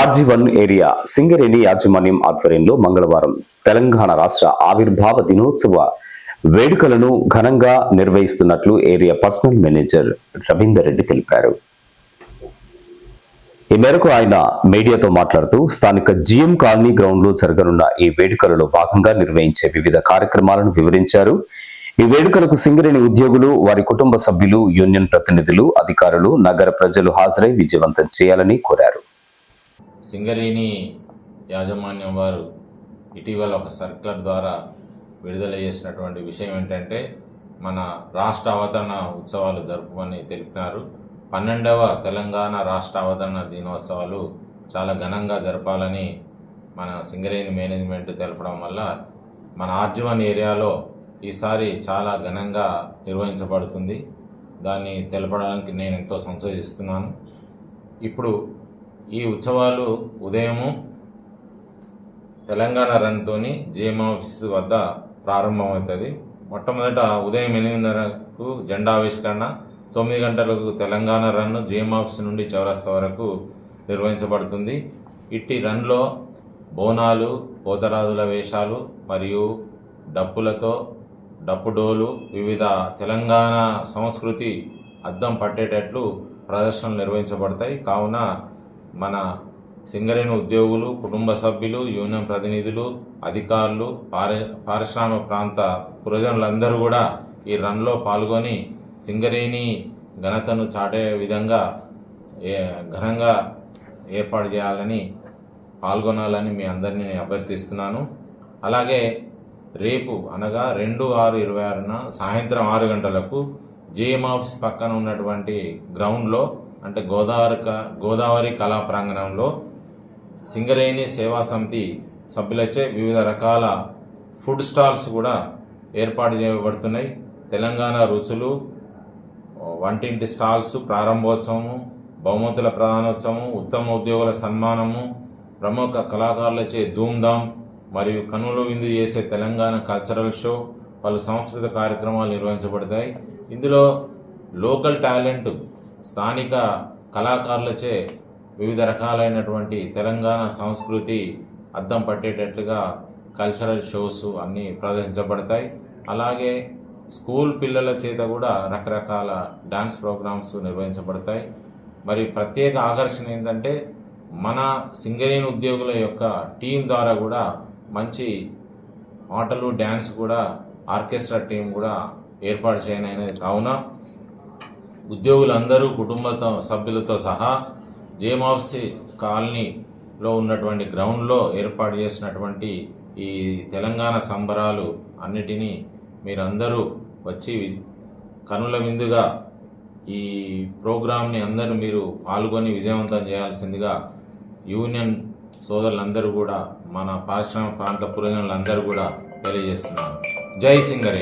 RG1 area Singareni యాజమాన్యం ఆధ్వర్యంలో మంగళవారం తెలంగాణ రాష్ట్ర ఆవిర్భావ దినోత్సవ వేడుకలను ఘనంగా నిర్వహిస్తున్నట్లు area personal manager Ravinder Reddy తెలిపారు. ఈ మేరకు ఆయన మీడియాతో మాట్లాడుతూ స్థానిక జిఎం కాలనీ గ్రౌండ్ లో జరగనున్న ఈ వేడుకలలో భాగంగా నిర్వహించే వివిధ కార్యక్రమాలను వివరించారు. ఈ వేడుకలకు సింగరేణి ఉద్యోగులు, వారి కుటుంబ సభ్యులు, యూనియన్ ప్రతినిధులు, అధికారులు, నగర ప్రజలు హాజరై విజయవంతం చేయాలని కోరారు. సింగరేణి యాజమాన్యం వారు ఇటీవల ఒక సర్క్యులర్ ద్వారా విడుదల చేసినటువంటి విషయం ఏంటంటే మన రాష్ట్ర అవతరణ ఉత్సవాలు జరుపుమని తెలిపినారు. 12వ తెలంగాణ రాష్ట్ర అవతరణ దినోత్సవాలు చాలా ఘనంగా జరపాలని మన సింగరేణి మేనేజ్మెంట్ తెలపడం వల్ల మన RG1 ఏరియాలో ఈసారి చాలా ఘనంగా నిర్వహించబడుతుంది. దాన్ని తెలపడానికి నేను ఎంతో సంతోషిస్తున్నాను. ఇప్పుడు ఈ ఉత్సవాలు ఉదయము తెలంగాణ రన్తోని జిఎం ఆఫీస్ వద్ద ప్రారంభమవుతుంది. మొట్టమొదట ఉదయం 8:30కు జెండావిష్కరణ, 9 గంటలకు తెలంగాణ రన్ జిఎం ఆఫీస్ నుండి చౌరస్తా వరకు నిర్వహించబడుతుంది. ఇట్టి రన్లో బోనాలు, పోతరాజుల వేషాలు మరియు డప్పులతో డప్పుడోలు వివిధ తెలంగాణ సంస్కృతి అద్దం పట్టేటట్లు ప్రదర్శనలు నిర్వహించబడతాయి. కావున మన సింగరేణి ఉద్యోగులు, కుటుంబ సభ్యులు, యూనియన్ ప్రతినిధులు, అధికారులు, పారిశ్రామిక ప్రాంత ప్రజలందరూ కూడా ఈ రన్లో పాల్గొని సింగరేణి ఘనతను చాటే విధంగా ఘనంగా ఏర్పాటు చేయాలని, పాల్గొనాలని మీ అందరినీ అభ్యర్థిస్తున్నాను. అలాగే రేపు అనగా 2/6/26న సాయంత్రం 6 గంటలకు జిఎం ఆఫీస్ పక్కన ఉన్నటువంటి గ్రౌండ్లో అంటే గోదావరి కళా ప్రాంగణంలో సింగరేణి సేవా సమితి సభ్యులచే వివిధ రకాల ఫుడ్ స్టాల్స్ కూడా ఏర్పాటు చేయబడుతున్నాయి. తెలంగాణ రుచులు, వంటింటి స్టాల్స్ ప్రారంభోత్సవము, బహుమతుల ప్రధానోత్సవం, ఉత్తమ ఉద్యోగుల సన్మానము, ప్రముఖ కళాకారులచే ధూమ్ధామ్ మరియు కనుల విందు చేసే తెలంగాణ కల్చరల్ షో, పలు సాంస్కృతిక కార్యక్రమాలు నిర్వహించబడతాయి. ఇందులో లోకల్ టాలెంట్, స్థానిక కళాకారులచే వివిధ రకాలైనటువంటి తెలంగాణ సంస్కృతి అద్దం పట్టేటట్లుగా కల్చరల్ షోస్ అన్నీ ప్రదర్శించబడతాయి. అలాగే స్కూల్ పిల్లల చేత కూడా రకరకాల డాన్స్ ప్రోగ్రామ్స్ నిర్వహించబడతాయి. మరి ప్రత్యేక ఆకర్షణ ఏంటంటే మన సింగరేణి ఉద్యోగుల యొక్క టీం ద్వారా కూడా మంచి ఆటలు, డ్యాన్స్ కూడా ఆర్కెస్ట్రా టీం కూడా ఏర్పాటు చేయనైనది. కావున ఉద్యోగులందరూ కుటుంబ సభ్యులతో సహా జిఎం ఆఫీస్ కాలనీలో ఉన్నటువంటి గ్రౌండ్లో ఏర్పాటు చేసినటువంటి ఈ తెలంగాణ సంబరాలు అన్నిటినీ మీరందరూ వచ్చి కనుల విందుగా ఈ ప్రోగ్రాంని అందరూ మీరు పాల్గొని విజయవంతం చేయాల్సిందిగా యూనియన్ సోదరులందరూ కూడా, మన పారిశ్రామిక ప్రాంత పురోజనులందరూ కూడా తెలియజేస్తున్నాను. జై సింగరేణి.